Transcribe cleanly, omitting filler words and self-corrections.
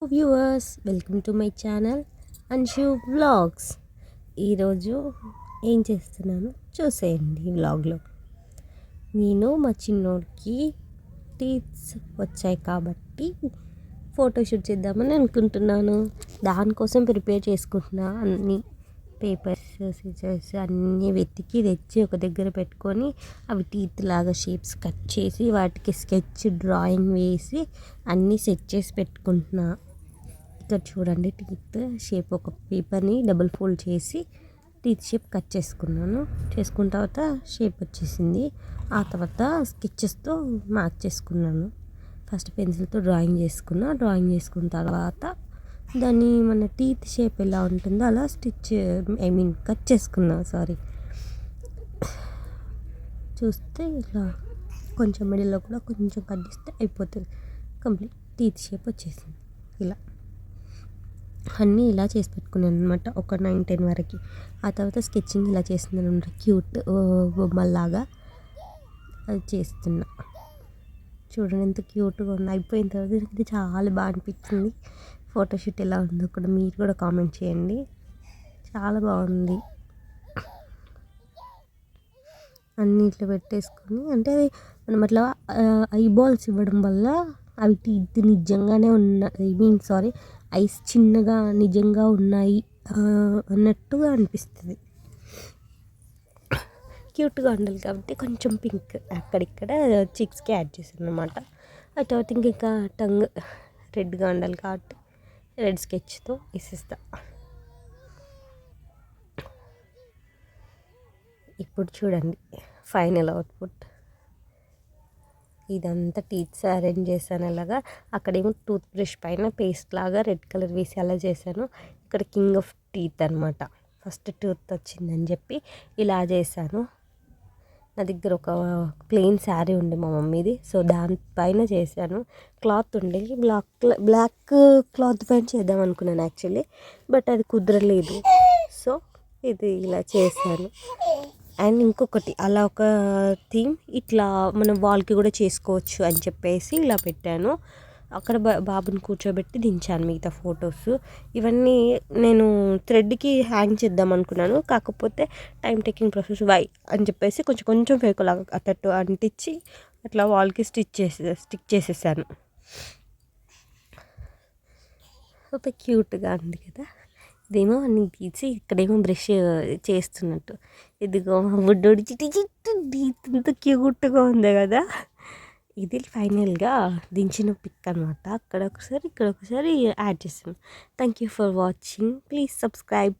Viewers welcome to my channel Anshu vlogs. ఈరోజు ఏం చేస్తున్నాను చూసేయండి ఈ వ్లాగ్లో. నేను మా చిన్నోడికి టీత్స్ వచ్చాయి కాబట్టి ఫోటోషూట్ చేద్దామని అనుకుంటున్నాను. దానికోసం ప్రిపేర్ చేసుకుంటున్నా. అన్ని పేపర్స్ సిజర్స్ అన్నీ వెతికి తెచ్చి ఒక దగ్గర పెట్టుకొని అవి టీత్ లాగా షేప్స్ కట్ చేసి వాటికి స్కెచ్ డ్రాయింగ్ వేసి అన్నీ సెట్ చేసి పెట్టుకుంటున్నా. ఇక్కడ చూడండి, టీత్ షేప్ ఒక పేపర్ని డబుల్ ఫోల్డ్ చేసి టీత్ షేప్ కట్ చేసుకున్న తర్వాత షేప్ వచ్చేసింది. ఆ తర్వాత స్కెచెస్తో మార్క్ చేసుకున్నాను. ఫస్ట్ పెన్సిల్తో డ్రాయింగ్ చేసుకున్న తర్వాత దాన్ని మన టీత్ షేప్ ఎలా ఉంటుందో అలా కట్ చేసుకున్నా. చూస్తే ఇలా కొంచెం మిడిల్లో కూడా కొంచెం కట్ చేస్తే అయిపోతుంది. కంప్లీట్ టీత్ షేప్ వచ్చేసింది. ఇలా అన్నీ ఇలా చేసి పెట్టుకున్నాను అనమాట, ఒక 9-10 వరకు. ఆ తర్వాత స్కెచింగ్ ఇలా చేస్తున్నాను అనమాట, క్యూట్ బొమ్మల్లాగా అది చేస్తున్నా. చూడండి ఎంత క్యూట్గా ఉంది. అయిపోయిన తర్వాత ఇది చాలా బాగా అనిపించింది. ఫోటోషూట్ ఎలా ఉందో కూడా మీరు కూడా కామెంట్ చేయండి. చాలా బాగుంది. అన్నీ ఇట్లా పెట్టేసుకొని, అంటే అది మనం అట్లా ఐబాల్స్ ఇవ్వడం వల్ల అవి టీత్ నిజంగానే ఐస్ చిన్నగా నిజంగా ఉన్నాయి అన్నట్టుగా అనిపిస్తుంది. క్యూట్గా ఉండాలి కాబట్టి కొంచెం పింక్ అక్కడిక్కడ చిక్స్కి యాడ్ చేశాను అనమాట. ఆ తర్వాత ఇంకా టంగ్ రెడ్గా ఉండాలి కాబట్టి రెడ్ స్కెచ్తో వేసేస్తా. ఇప్పుడు చూడండి ఫైనల్ అవుట్పుట్. ఇదంతా టీత్స్ అరేంజ్ చేశాను అలాగా. అక్కడేమో టూత్ బ్రష్ పైన పేస్ట్ లాగా రెడ్ కలర్ వేసి అలా చేశాను. ఇక్కడ కింగ్ ఆఫ్ టీత్ అనమాట, ఫస్ట్ టూత్ వచ్చిందని చెప్పి ఇలా చేశాను. నా దగ్గర ఒక ప్లెయిన్ శారీ ఉండే మా మమ్మీది, సో దానిపైన చేశాను. క్లాత్ ఉండే బ్లాక్ క్లాత్ పైన చేద్దాం అనుకున్నాను యాక్చువల్లీ, బట్ అది కుదరలేదు. సో ఇది ఇలా చేశాను. అండ్ ఇంకొకటి అలా ఒక థీమ్ ఇట్లా మనం వాల్కి కూడా చేసుకోవచ్చు అని చెప్పేసి ఇలా పెట్టాను. అక్కడ బాబుని కూర్చోబెట్టి దించాను మిగతా ఫొటోస్. ఇవన్నీ నేను థ్రెడ్కి హ్యాంగ్ చేద్దాం అనుకున్నాను, కాకపోతే టైం టేకింగ్ ప్రాసెస్ అని చెప్పేసి కొంచెం ఫేకులాగా అట్టట్టు అంటించి అట్లా వాల్కి స్టిక్ చేసేసాను. ఒక క్యూట్గా ఉంది కదా. ఇదేమో అన్ని తీసి ఇక్కడేమో బ్రష్ చేస్తున్నట్టు. ఇదిగో బుడ్డోడి ఇంత క్యూట్గా ఉంది కదా. ఇది ఫైనల్గా దించిన పిక్ అనమాట. అక్కడ ఒకసారి ఇక్కడ ఒకసారి యాడ్ చేసాను. Thank you for watching. Please subscribe.